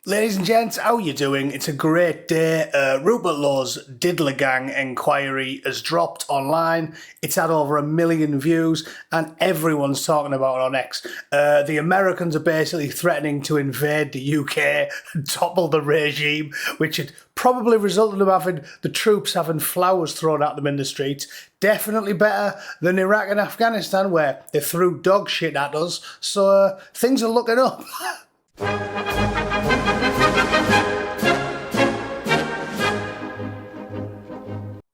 Ladies and gents, how you doing? It's a great day. Rupert Lowe's Diddler Gang inquiry has dropped online. It's had over 1 million views and everyone's talking about it on X. The Americans are basically threatening to invade the UK and topple the regime, which had probably resulted in having the troops having flowers thrown at them in the streets. Definitely better than Iraq and Afghanistan, where they threw dog shit at us. So things are looking up.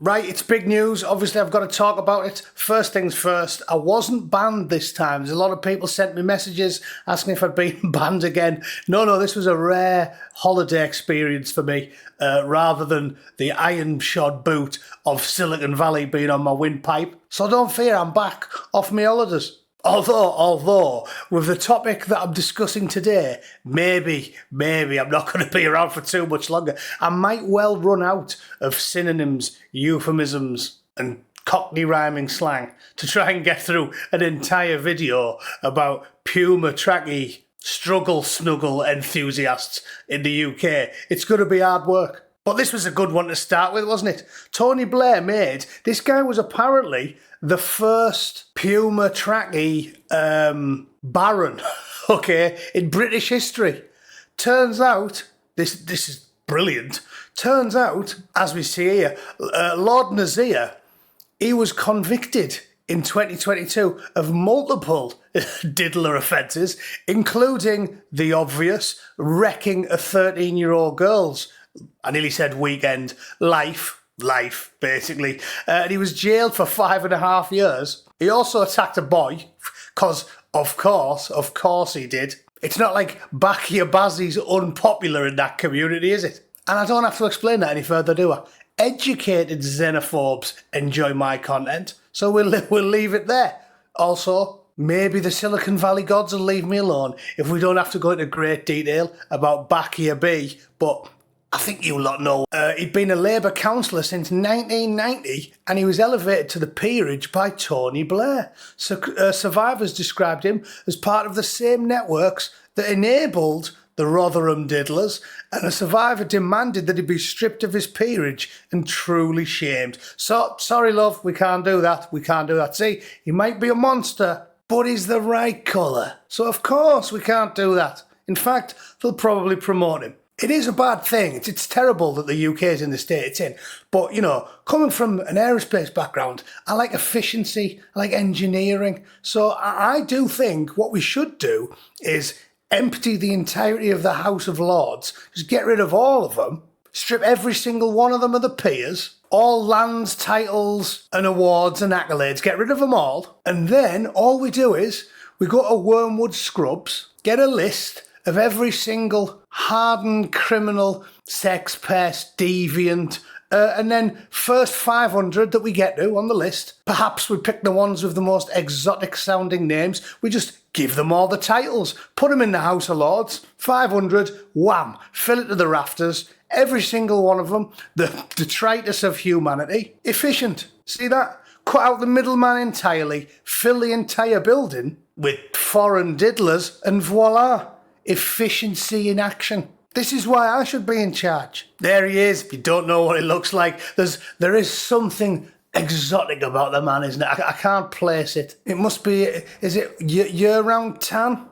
Right, it's big news. Obviously, I've got to talk about it. First things first, I wasn't banned this time. There's a lot of people sent me messages asking if I'd been banned again. No, this was a rare holiday experience for me, rather than the iron shod boot of Silicon Valley being on my windpipe. So don't fear, I'm back off my holidays. Although, with the topic that I'm discussing today, maybe I'm not going to be around for too much longer. I might well run out of synonyms, euphemisms, and Cockney rhyming slang to try and get through an entire video about Puma tracky struggle snuggle enthusiasts in the UK. It's going to be hard work. But this was a good one to start with, wasn't it? Tony Blair made, this guy was apparently the first Puma tracky baron, okay, in British history. Turns out, this is brilliant, turns out, as we see here, Lord Nazir, he was convicted in 2022 of multiple diddler offences, including the obvious, wrecking a 13-year-old girl's, I nearly said weekend, life, basically. And he was jailed for 5.5 years. He also attacked a boy, because, of course he did. It's not like Bakia Bazzi's unpopular in that community, is it? And I don't have to explain that any further, do I? Educated xenophobes enjoy my content, so we'll leave it there. Also, maybe the Silicon Valley gods will leave me alone if we don't have to go into great detail about Bakia B, but I think you lot know. He'd been a Labour councillor since 1990 and he was elevated to the peerage by Tony Blair. So, survivors described him as part of the same networks that enabled the Rotherham diddlers, and a survivor demanded that he be stripped of his peerage and truly shamed. So, sorry love, we can't do that. See, he might be a monster, but he's the right colour. So of course we can't do that. In fact, they'll probably promote him. It is a bad thing. It's terrible that the UK is in the state it's in. But, you know, coming from an aerospace background, I like efficiency, I like engineering. So I do think what we should do is empty the entirety of the House of Lords, just get rid of all of them, strip every single one of them of the peers, all lands, titles and awards and accolades, get rid of them all. And then all we do is we go to Wormwood Scrubs, get a list of every single hardened criminal, sex pest, deviant, and then first 500 that we get to on the list, perhaps we pick the ones with the most exotic sounding names, we just give them all the titles, put them in the House of Lords, 500, wham, fill it to the rafters, every single one of them, the detritus of humanity, efficient. See that? Cut out the middleman entirely, fill the entire building with foreign diddlers, and voila. Efficiency in action. This is why I should be in charge. There he is. If you don't know what it looks like, there is something exotic about the man, isn't it? I can't place it. It must be, is it year-round tan?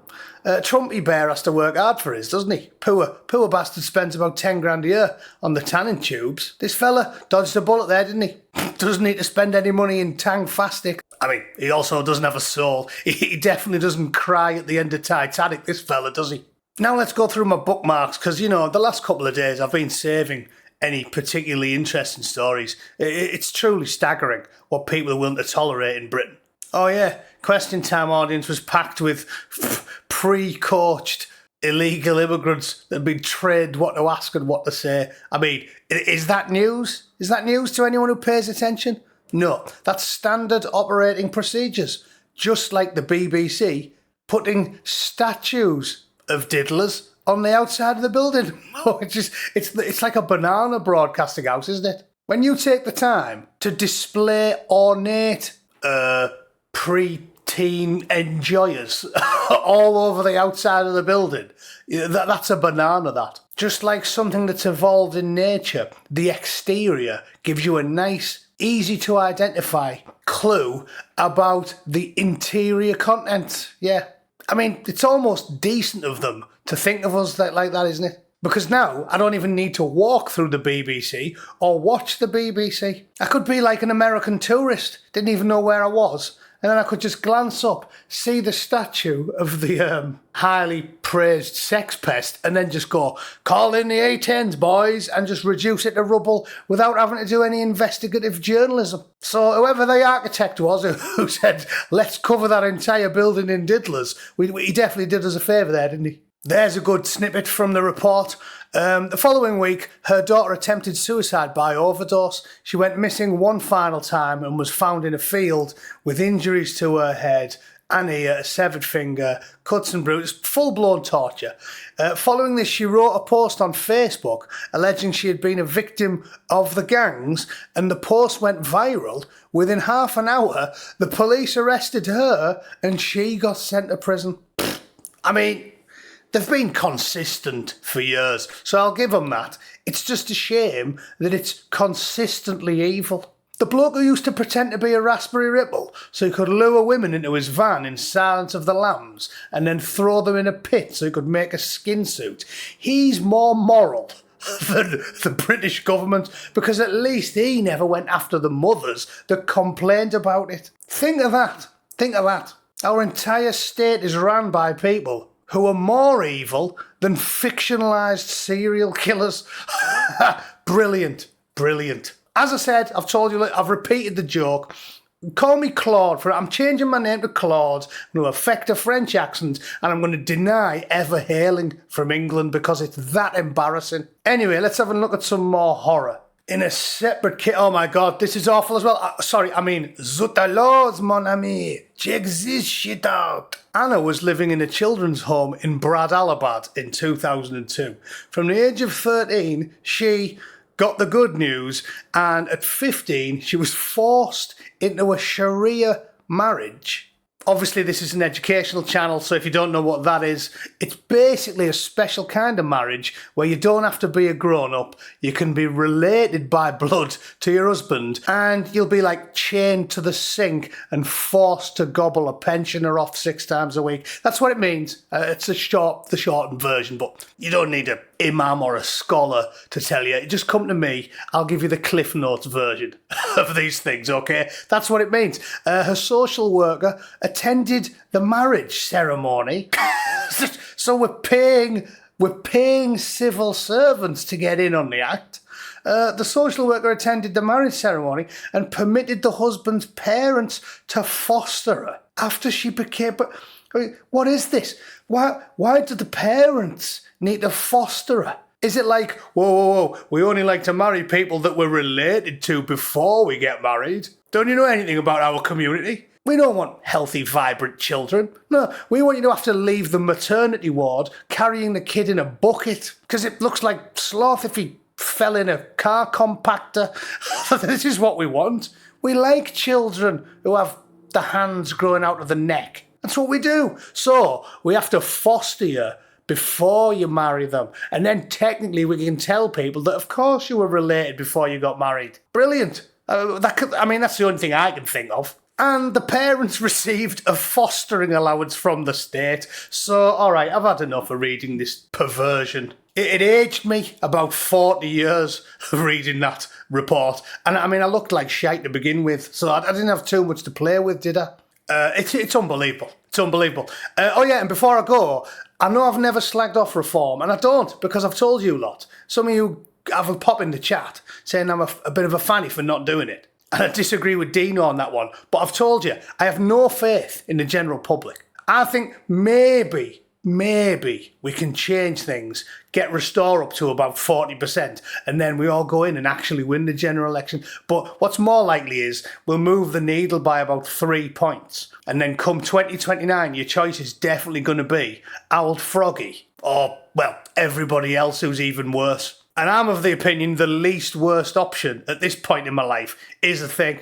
Trumpy Bear has to work hard for his, doesn't he? Poor bastard spends about 10 grand a year on the tanning tubes. This fella dodged a bullet there, didn't he? Doesn't need to spend any money in tang fastic. I mean, he also doesn't have a soul. He definitely doesn't cry at the end of Titanic, this fella, does he? Now let's go through my bookmarks, because, you know, the last couple of days I've been saving any particularly interesting stories. It's truly staggering what people are willing to tolerate in Britain. Oh yeah, Question Time audience was packed with pre-coached illegal immigrants that have been trained what to ask and what to say. I mean, is that news? Is that news to anyone who pays attention? No, that's standard operating procedures. Just like the BBC putting statues of diddlers on the outside of the building. It's like a banana broadcasting house, isn't it? When you take the time to display ornate pre-teen enjoyers all over the outside of the building, that's a banana, that. Just like something that's evolved in nature, the exterior gives you a nice, easy to identify clue about the interior content. Yeah. I mean, it's almost decent of them to think of us like that, isn't it? Because now I don't even need to walk through the BBC or watch the BBC. I could be like an American tourist, didn't even know where I was, and then I could just glance up, see the statue of the highly praised sex pest, and then just go, call in the A10s, boys, and just reduce it to rubble without having to do any investigative journalism. So whoever the architect was who said, let's cover that entire building in Diddlers, he definitely did us a favour there, didn't he? There's a good snippet from the report. The following week, her daughter attempted suicide by overdose. She went missing one final time and was found in a field with injuries to her head and a severed finger, cuts and bruises, full-blown torture. Following this, she wrote a post on Facebook alleging she had been a victim of the gangs, and the post went viral. Within half an hour, the police arrested her and she got sent to prison. I mean, they've been consistent for years, so I'll give them that. It's just a shame that it's consistently evil. The bloke who used to pretend to be a Raspberry Ripple so he could lure women into his van in Silence of the Lambs and then throw them in a pit so he could make a skin suit, he's more moral than the British government, because at least he never went after the mothers that complained about it. Think of that. Think of that. Our entire state is run by people who are more evil than fictionalised serial killers. Brilliant, brilliant. As I said, I've told you, I've repeated the joke. Call me Claude. I'm changing my name to Claude. I'm going to affect a French accent, and I'm going to deny ever hailing from England because it's that embarrassing. Anyway, let's have a look at some more horror. In a separate kit. Oh my God, this is awful as well. Zut alors, mon ami. Check this shit out. Anna was living in a children's home in Bradalabad in 2002. From the age of 13, she got the good news, and at 15, she was forced into a Sharia marriage. Obviously, this is an educational channel, so if you don't know what that is, it's basically a special kind of marriage where you don't have to be a grown-up, you can be related by blood to your husband, and you'll be like chained to the sink and forced to gobble a pensioner off 6 times a week. That's what it means. It's the shortened version, but you don't need an imam or a scholar to tell you. Just come to me, I'll give you the Cliff Notes version of these things, okay? That's what it means. Her social worker attended the marriage ceremony. So we're paying civil servants to get in on the act. The social worker attended the marriage ceremony and permitted the husband's parents to foster her after she became... What is this? Why do the parents need to foster her? Is it like, whoa, we only like to marry people that we're related to before we get married? Don't you know anything about our community? We don't want healthy, vibrant children. No, we want you to have to leave the maternity ward carrying the kid in a bucket because it looks like sloth if he fell in a car compactor. This is what we want. We like children who have the hands growing out of the neck. That's what we do. So we have to foster you before you marry them. And then technically we can tell people that of course you were related before you got married. Brilliant. That's the only thing I can think of. And the parents received a fostering allowance from the state. So, all right, I've had enough of reading this perversion. It aged me about 40 years reading that report. And I looked like shite to begin with, so I didn't have too much to play with, did I? It's unbelievable. It's unbelievable. And before I go, I know I've never slagged off reform, and I don't, because I've told you a lot. Some of you have a pop in the chat saying I'm a bit of a fanny for not doing it. And I disagree with Dino on that one. But I've told you, I have no faith in the general public. I think maybe we can change things, get Restore up to about 40%, and then we all go in and actually win the general election. But what's more likely is we'll move the needle by about 3 points. And then come 2029, your choice is definitely going to be Old Froggy or, well, everybody else who's even worse. And I'm of the opinion the least worst option at this point in my life is a thing.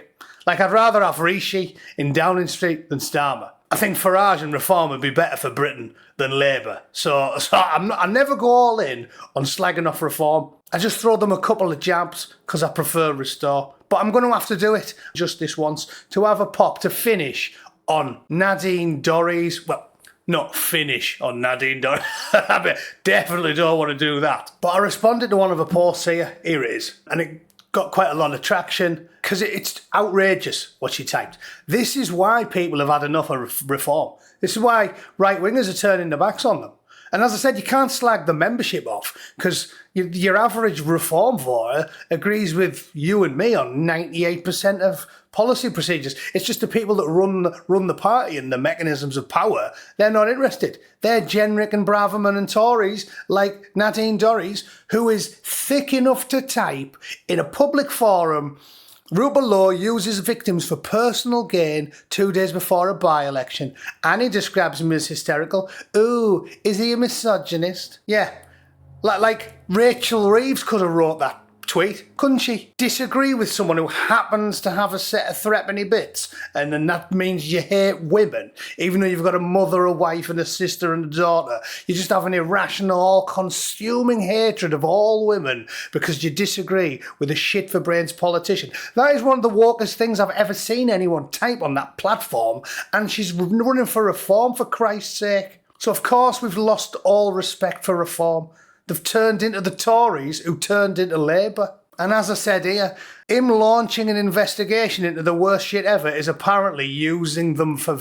Like, I'd rather have Rishi in Downing Street than Starmer. I think Farage and Reform would be better for Britain than Labour. So I never go all in on slagging off Reform. I just throw them a couple of jabs because I prefer Restore. But I'm going to have to do it just this once to have a pop to finish on Nadine Dorries. Well, not finish on Nadine Dorries. I definitely don't want to do that. But I responded to one of her posts here. Here it is. And it got quite a lot of traction because it's outrageous what she typed. This is why people have had enough of Reform. This is why right-wingers are turning their backs on them. And as I said, you can't slag the membership off because your average Reform voter agrees with you and me on 98% of policy procedures. It's just the people that run the party and the mechanisms of power, they're not interested. They're Jenrick and Braverman and Tories like Nadine Dorries, who is thick enough to type in a public forum, Rupert Lowe uses victims for personal gain 2 days before a by-election, and he describes him as hysterical. Ooh, is he a misogynist? Yeah, like Rachel Reeves could have wrote that tweet, couldn't she? Disagree with someone who happens to have a set of threepenny bits, and then that means you hate women, even though you've got a mother, a wife, and a sister and a daughter. You just have an irrational, all-consuming hatred of all women because you disagree with a shit-for-brains politician. That is one of the wokest things I've ever seen anyone type on that platform, and she's running for Reform, for Christ's sake. So, of course, we've lost all respect for Reform. They've turned into the Tories who turned into Labour. And as I said here, him launching an investigation into the worst shit ever is apparently using them for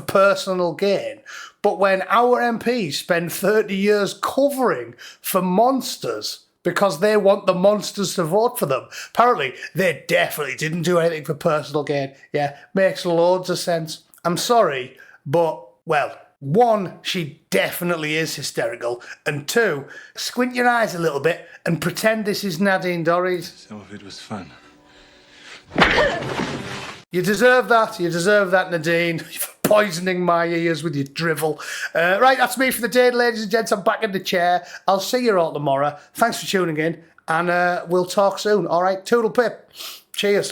personal gain. But when our MPs spend 30 years covering for monsters because they want the monsters to vote for them, apparently they definitely didn't do anything for personal gain. Yeah, makes loads of sense. I'm sorry, but, well, one, she definitely is hysterical, and two, squint your eyes a little bit and pretend this is Nadine Dorries. Some of it was fun. You deserve that, Nadine, for poisoning my ears with your drivel. Right, that's me for the day, ladies and gents. I'm back in the chair. I'll see you all tomorrow. Thanks for tuning in, and we'll talk soon. All right, toodle pip. Cheers.